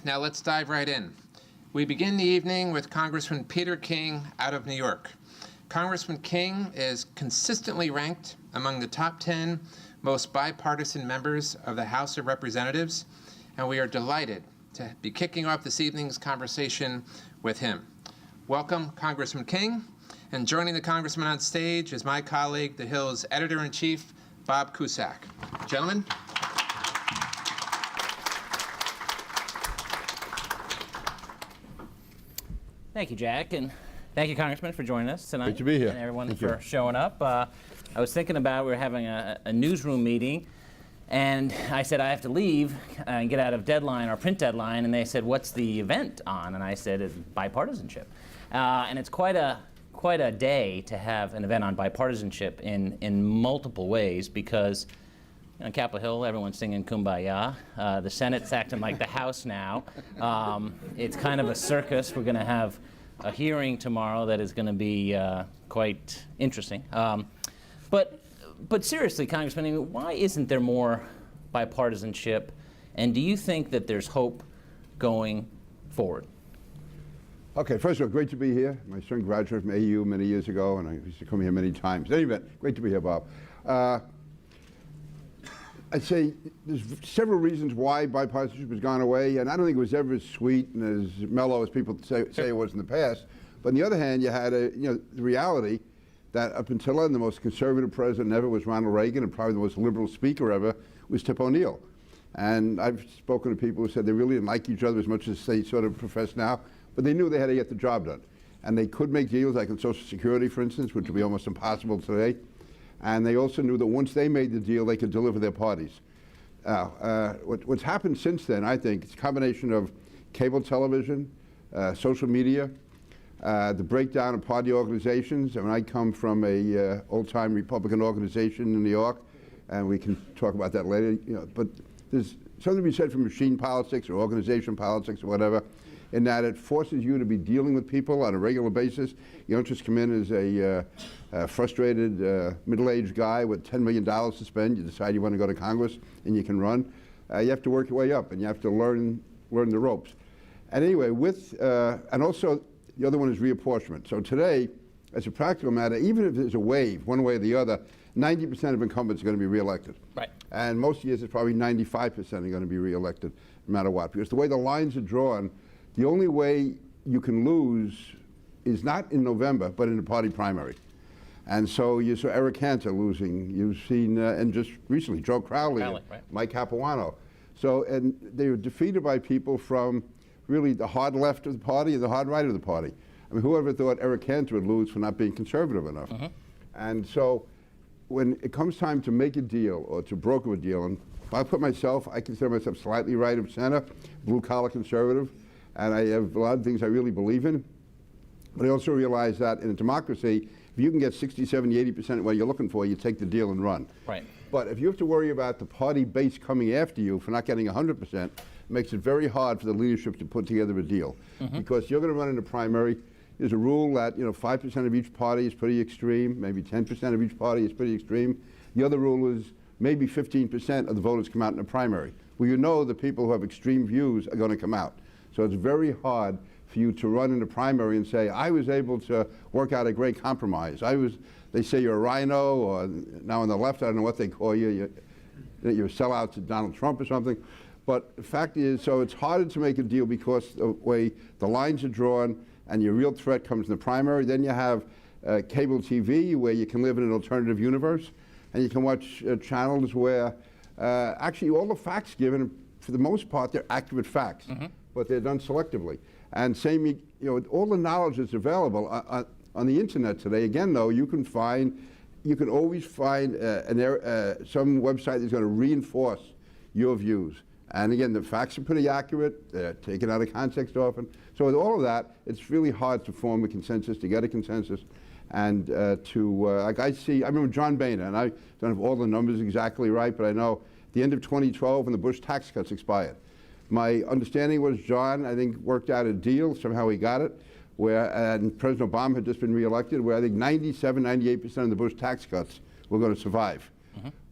Now let's dive right in. We begin the evening with Congressman Peter King out of New York. Congressman King is consistently ranked among the top 10 most bipartisan members of the House of Representatives, and we are delighted to be kicking off this evening's conversation with him. Welcome, Congressman King. And joining the Congressman on stage is my colleague, The Hill's Editor-in-Chief, Bob Cusack. Gentlemen. Thank you, Jack, and thank you, Congressman, for joining us tonight. Great to be here. And everyone for showing up. I was thinking about, we were having a newsroom meeting, and I said I have to leave and get out of deadline, our print deadline, and they said, what's the event on? And I said, it's bipartisanship. And it's quite a day to have an event on bipartisanship in multiple ways, because on Capitol Hill, everyone's singing Kumbaya. The Senate's acting like the House now. It's kind of a circus. We're going to have a hearing tomorrow that is going to be quite interesting. But seriously, Congressman, I mean, why isn't there more bipartisanship? And do you think that there's hope going forward? Okay, first of all, great to be here. My son graduated from AU many years ago, and I used to come here many times. In any event, great to be here, Bob. I'd say there's several reasons why bipartisanship has gone away, and I don't think it was ever as sweet and as mellow as people say it was in the past. But on the other hand, you had the reality that up until then, the most conservative president ever was Ronald Reagan, and probably the most liberal speaker ever was Tip O'Neill. And I've spoken to people who said they really didn't like each other as much as they sort of profess now, but they knew they had to get the job done. And they could make deals, like on Social Security, for instance, which would be almost impossible today. And they also knew that once they made the deal, they could deliver their parties. What's happened since then, I think, is a combination of cable television, social media, the breakdown of party organizations. I mean, I come from a old-time Republican organization in New York, and we can talk about that later. But there's something to be said for machine politics or organization politics or whatever, in that it forces you to be dealing with people on a regular basis. You don't just come in as a frustrated middle-aged guy with $10 million to spend. You decide you want to go to Congress and you can run. You have to work your way up, and you have to learn the ropes. And anyway, and also the other one is reapportionment. So today, as a practical matter, even if there's a wave, one way or the other, 90% of incumbents are going to be reelected. Right. And most years it's probably 95% are going to be reelected, no matter what. Because the way the lines are drawn, the only way you can lose is not in November, but in the party primary. And so you saw Eric Cantor losing. You've seen, and just recently, Joe Crowley, right. Mike Capuano. So, and they were defeated by people from really the hard left of the party and the hard right of the party. I mean, whoever thought Eric Cantor would lose for not being conservative enough? And so when it comes time to make a deal or to broker a deal, and if I put myself, I consider myself slightly right of center, blue-collar conservative, and I have a lot of things I really believe in. But I also realize that in a democracy, if you can get 60, 70, 80% of what you're looking for, you take the deal and run. Right. But if you have to worry about the party base coming after you for not getting 100%, it makes it very hard for the leadership to put together a deal. Because you're going to run in the primary. There's a rule that 5% of each party is pretty extreme, maybe 10% of each party is pretty extreme. The other rule is maybe 15% of the voters come out in the primary. Well, you know the people who have extreme views are going to come out. So it's very hard for you to run in the primary and say, I was able to work out a great compromise. They say you're a rhino, or now on the left, I don't know what they call you. You're a sellout to Donald Trump or something. But the fact is, so it's harder to make a deal because the way the lines are drawn and your real threat comes in the primary. Then you have cable TV, where you can live in an alternative universe, and you can watch channels where actually all the facts given, for the most part, they're accurate facts. But they're done selectively. And same, all the knowledge that's available on the internet today. Again, though, you can always find some website that's going to reinforce your views. And again, the facts are pretty accurate. They're taken out of context often. So with all of that, it's really hard to form a consensus, to get a consensus, and like I remember John Boehner, and I don't have all the numbers exactly right, but I know at the end of 2012 when the Bush tax cuts expired, my understanding was John, I think, worked out a deal, somehow he got it, and President Obama had just been reelected, where I think 97, 98% of the Bush tax cuts were going to survive.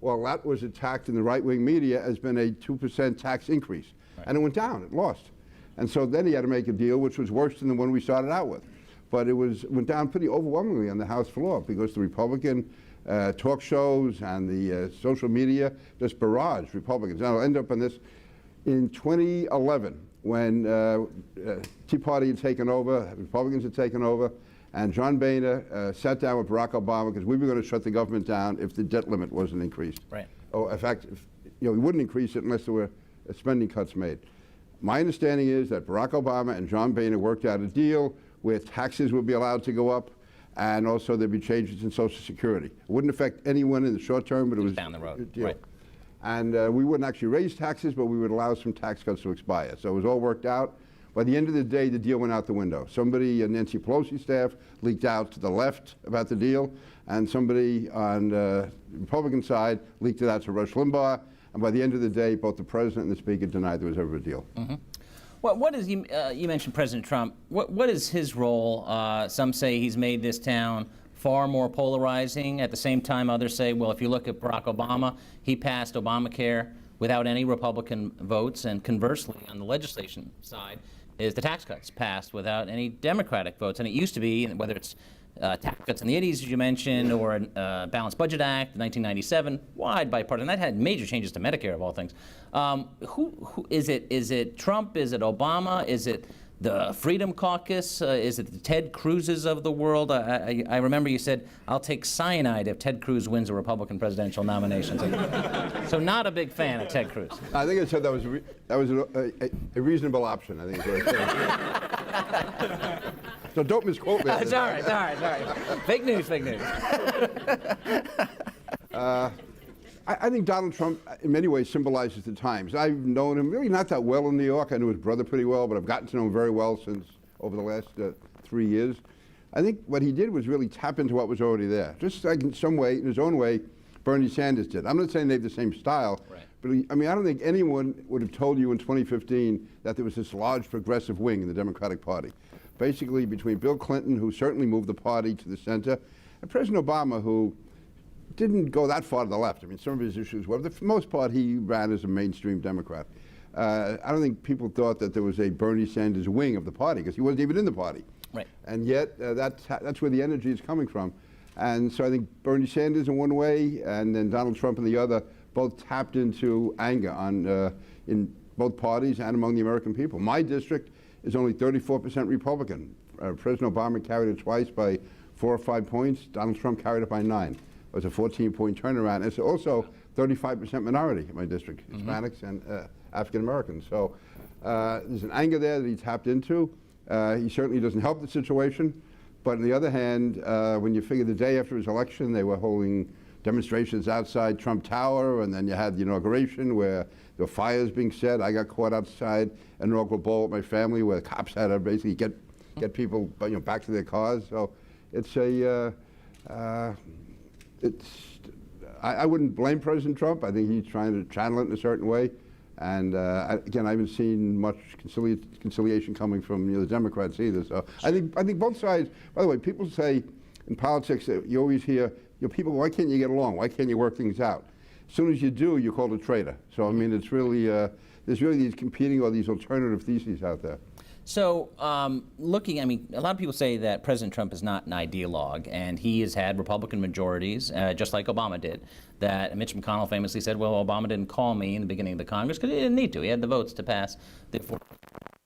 Well, that was attacked in the right-wing media as been a 2% tax increase. Right. And it went down, it lost. And so then he had to make a deal which was worse than the one we started out with. But it went down pretty overwhelmingly on the House floor because the Republican talk shows and the social media just barraged Republicans. Now, I'll end up on this. In 2011, when Tea Party had taken over, Republicans had taken over, and John Boehner sat down with Barack Obama because we were going to shut the government down if the debt limit wasn't increased. Right. Oh, in fact, we wouldn't increase it unless there were spending cuts made. My understanding is that Barack Obama and John Boehner worked out a deal where taxes would be allowed to go up, and also there'd be changes in Social Security. It wouldn't affect anyone in the short term, but it was down the road. a deal. Right. And we wouldn't actually raise taxes, but we would allow some tax cuts to expire. So it was all worked out. By the end of the day, the deal went out the window. Somebody on Nancy Pelosi's staff leaked out to the left about the deal, and somebody on the Republican side leaked it out to Rush Limbaugh. And by the end of the day, both the president and the speaker denied there was ever a deal. Mm-hmm. Well, what is you mentioned President Trump. What is his role? Some say he's made this town far more polarizing. At the same time, others say, well, if you look at Barack Obama, he passed Obamacare without any Republican votes, and conversely, on the legislation side, is the tax cuts passed without any Democratic votes. And it used to be, whether it's tax cuts in the 80s, as you mentioned, or a Balanced Budget Act, 1997, wide bipartisan. That had major changes to Medicare, of all things. Who is it? Is it Trump? Is it Obama? Is it the Freedom Caucus? Is it the Ted Cruz's of the world? I remember you said, I'll take cyanide if Ted Cruz wins a Republican presidential nomination. So not a big fan of Ted Cruz. I think I said that was a reasonable option, I think is what I said. So don't misquote me. It's all right. Fake news. I think Donald Trump, in many ways, symbolizes the times. I've known him really not that well in New York. I knew his brother pretty well, but I've gotten to know him very well since over the last 3 years. I think what he did was really tap into what was already there. Just like in some way, in his own way, Bernie Sanders did. I'm not saying they have the same style, right, but I don't think anyone would have told you in 2015 that there was this large progressive wing in the Democratic Party. Basically, between Bill Clinton, who certainly moved the party to the center, and President Obama, who didn't go that far to the left. I mean, some of his issues were, but for the most part, he ran as a mainstream Democrat. I don't think people thought that there was a Bernie Sanders wing of the party, because he wasn't even in the party. Right. And yet, that's where the energy is coming from. And so I think Bernie Sanders in one way, and then Donald Trump in the other, both tapped into anger in both parties and among the American people. My district is only 34% Republican. President Obama carried it twice by 4 or 5 points. Donald Trump carried it by 9. It was a 14-point turnaround. It's also 35% minority in my district, Hispanics and African Americans. So there's an anger there that he tapped into. He certainly doesn't help the situation. But on the other hand, when you figure the day after his election, they were holding demonstrations outside Trump Tower, and then you had the inauguration where there were fires being set. I got caught outside an inaugural ball with my family where the cops had to basically get people back to their cars. So it's I wouldn't blame President Trump. I think he's trying to channel it in a certain way. And again, I haven't seen much conciliation coming from the Democrats either. So I think both sides. By the way, people say in politics that you always hear, people, why can't you get along? Why can't you work things out? As soon as you do, you're called a traitor. So I mean, it's really there's really these competing or these alternative theses out there. So, a lot of people say that President Trump is not an ideologue, and he has had Republican majorities, just like Obama did. That Mitch McConnell famously said, well, Obama didn't call me in the beginning of the Congress because he didn't need to. He had the votes to pass the affordable.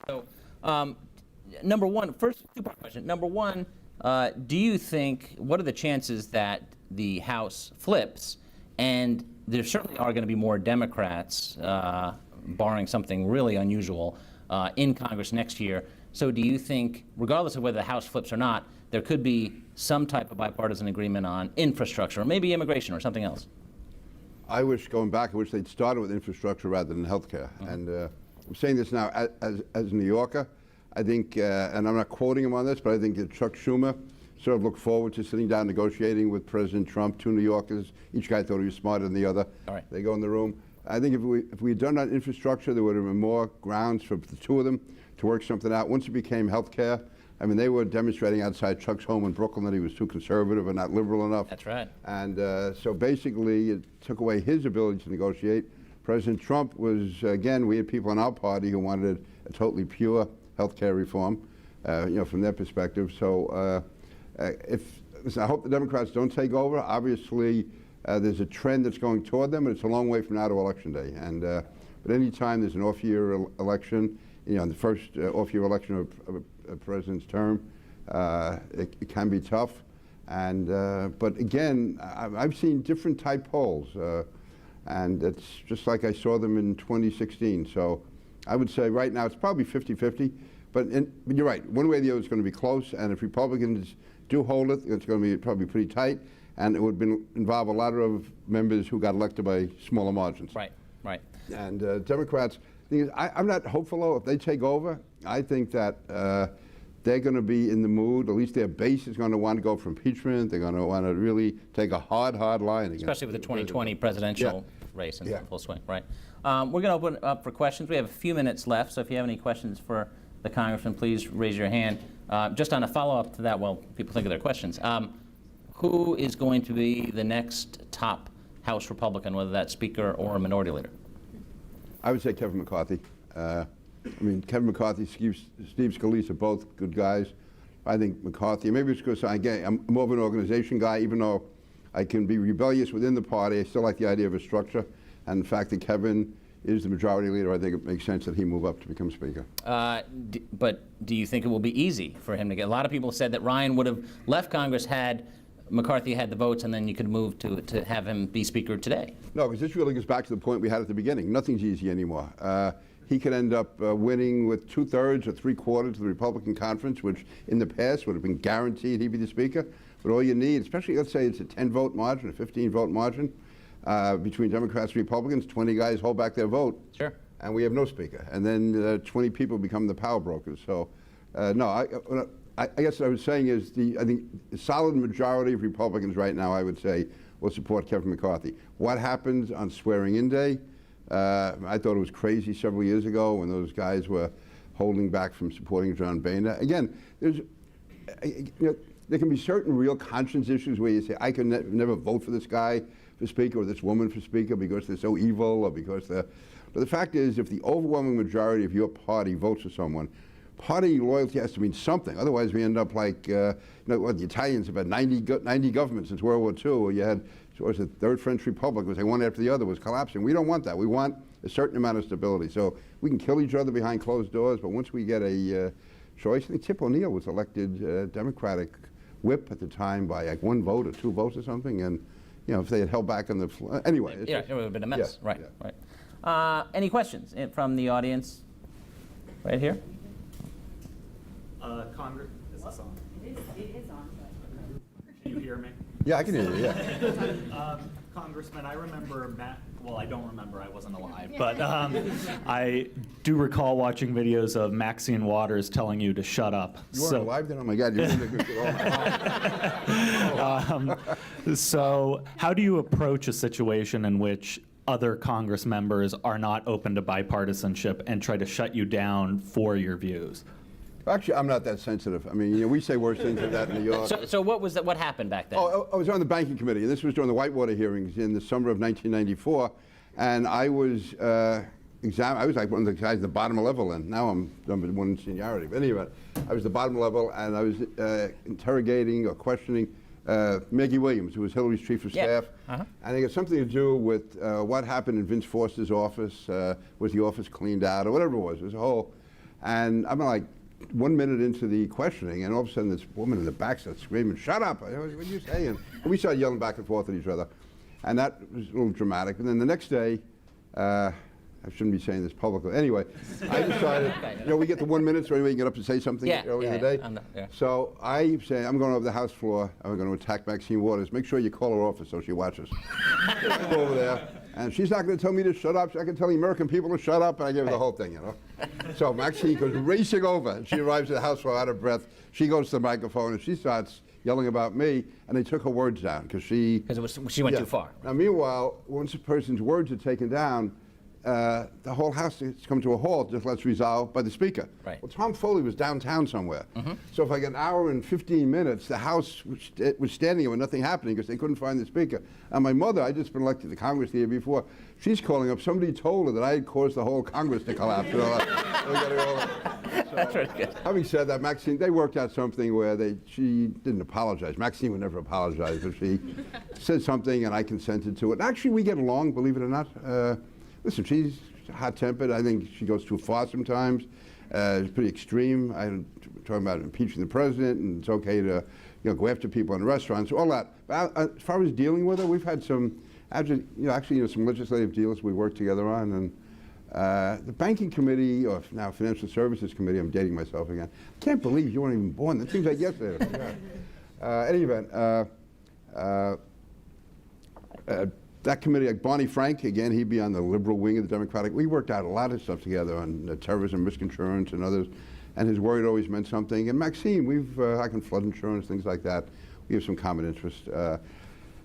So, number one, first two-part question. Number one, do you think, what are the chances that the House flips? And there certainly are going to be more Democrats, barring something really unusual, in Congress next year. So do you think, regardless of whether the House flips or not, there could be some type of bipartisan agreement on infrastructure, or maybe immigration, or something else? I wish they'd started with infrastructure rather than health care. And I'm saying this now as a New Yorker. I think, and I'm not quoting him on this, but I think that Chuck Schumer sort of looked forward to sitting down negotiating with President Trump. 2 New Yorkers, each guy thought he was smarter than the other. All right. They go in the room. I think if we had done that infrastructure, there would have been more grounds for the two of them to work something out. Once it became health care, I mean, they were demonstrating outside Chuck's home in Brooklyn that he was too conservative and not liberal enough. That's right. And so basically, it took away his ability to negotiate. President Trump was, again, we had people in our party who wanted a totally pure health care reform, from their perspective. So listen, I hope the Democrats don't take over. Obviously, there's a trend that's going toward them, but it's a long way from now to Election Day. And but any time there's an off-year election, in the first off-year election of a president's term, it can be tough. And but again, I've seen different type polls, and it's just like I saw them in 2016. So I would say right now it's probably 50-50. But you're right, one way or the other it's going to be close. And if Republicans do hold it, it's going to be probably pretty tight. And it would involve a lot of members who got elected by smaller margins. Right, right. And Democrats, I'm not hopeful, though. If they take over, I think that they're going to be in the mood, at least their base is going to want to go for impeachment. They're going to want to really take a hard line against. Especially with the 2020 presidential race in full swing, right? We're going to open up for questions. We have a few minutes left, so if you have any questions for the Congressman, please raise your hand. Just on a follow-up to that, while people think of their questions, who is going to be the next top House Republican, whether that's Speaker or a Minority Leader? I would say Kevin McCarthy. Kevin McCarthy, Steve Scalise are both good guys. I think McCarthy, maybe it's because I'm more of an organization guy, even though I can be rebellious within the party. I still like the idea of a structure. And the fact that Kevin is the majority leader, I think it makes sense that he move up to become Speaker. But do you think it will be easy for him to get? A lot of people said that Ryan would have left Congress had McCarthy had the votes, and then you could move to have him be Speaker today. No, because this really goes back to the point we had at the beginning. Nothing's easy anymore. He could end up winning with 2/3 or 3/4 of the Republican conference, which in the past would have been guaranteed he'd be the Speaker. But all you need, especially let's say it's a 10-vote margin, a 15-vote margin between Democrats and Republicans, 20 guys hold back their vote. Sure. And we have no Speaker. And then 20 people become the power brokers. So, no, I guess what I was saying is I think the solid majority of Republicans right now, I would say, will support Kevin McCarthy. What happens on swearing-in day? I thought it was crazy several years ago when those guys were holding back from supporting John Boehner. Again, there can be certain real conscience issues where you say, I can never vote for this guy for Speaker or this woman for Speaker because they're so evil or because they're... But the fact is, if the overwhelming majority of your party votes for someone, party loyalty has to mean something. Otherwise, we end up like, the Italians have had 90 governments since World War II, or you had, the Third French Republic, was one after the other was collapsing. We don't want that. We want a certain amount of stability. So we can kill each other behind closed doors, but once we get a choice, I think Tip O'Neill was elected Democratic whip at the time by like 1 vote or 2 votes or something, and if they had held back on the anyway. Yeah, it would have been a mess. Yeah, right, yeah. right. Any questions from the audience? Right here. Congress, is this on? It is on. Can you hear me? Yeah, I can hear you, yeah. Congressman, I remember I don't remember, I wasn't alive, but I do recall watching videos of Maxine Waters telling you to shut up. You weren't alive then? Oh my God, you're really good. So how do you approach a situation in which other Congress members are not open to bipartisanship and try to shut you down for your views? Actually, I'm not that sensitive. I mean, we say worse things than that in New York. So what was that? What happened back then? Oh, I was on the banking committee, and this was during the Whitewater hearings in the summer of 1994, and I was I was like one of the guys at the bottom level, and now I'm number 1 in seniority. But anyway, I was the bottom level, and I was interrogating or questioning Maggie Williams, who was Hillary's chief of staff, and it had something to do with what happened in Vince Foster's office. Was the office cleaned out, or whatever it was? It was a whole, and I'm like 1 minute into the questioning, and all of a sudden this woman in the back starts screaming, "Shut up!" What are you saying? And we started yelling back and forth at each other, and that was a little dramatic. And then the next day, I shouldn't be saying this publicly. Anyway, I decided, we get the 1 minute, so anybody can get up and say something early in the day. So I say, I'm going over the House floor. I'm going to attack Maxine Waters. Make sure you call her office so she watches. Go over there. And she's not going to tell me to shut up. I can tell the American people to shut up, and I give her the whole thing, So Maxine goes racing over, and she arrives at the House floor out of breath. She goes to the microphone, and she starts yelling about me, and they took her words down because she went too far. Now, meanwhile, once a person's words are taken down, the whole House has come to a halt, just lets resolve by the Speaker. Right. Well, Tom Foley was downtown somewhere. So if like an hour and 15 minutes, the House was standing there with nothing happening because they couldn't find the Speaker. And my mother, I'd just been elected to Congress the year before, she's calling up, somebody told her that I had caused the whole Congress to collapse. You know, That's pretty good. having said that, Maxine, they worked out something where she didn't apologize. Maxine would never apologize, but she said something and I consented to it. And actually, we get along, believe it or not. Listen, she's hot-tempered. I think she goes too far sometimes. It's pretty extreme. I'm talking about impeaching the president, and it's okay to go after people in restaurants, all that. But as far as dealing with it, we've had some, actually some legislative deals we worked together on. And the Banking Committee, or now Financial Services Committee, I'm dating myself again. I can't believe you weren't even born. That seems like yesterday. Any event, that committee, like Barney Frank, again, he'd be on the liberal wing of the Democratic. We worked out a lot of stuff together on terrorism, risk insurance, and others. And his word always meant something. And Maxine, I can flood insurance, things like that. We have some common interest.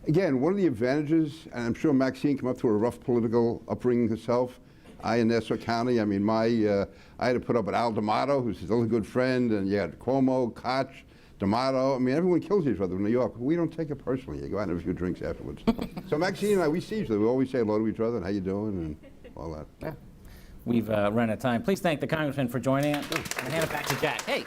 Again, one of the advantages, and I'm sure Maxine came up through a rough political upbringing herself. I in Nassau County, I mean, I had to put up with Al D'Amato, who's still a good friend, and you had Cuomo, Koch, D'Amato. I mean, everyone kills each other in New York. We don't take it personally. You go out and have a few drinks afterwards. So Maxine and I, we see each other. We always say hello to each other and how you doing and all that. Yeah. We've run out of time. Please thank the Congressman for joining us. And hand it back to Jack. Hey.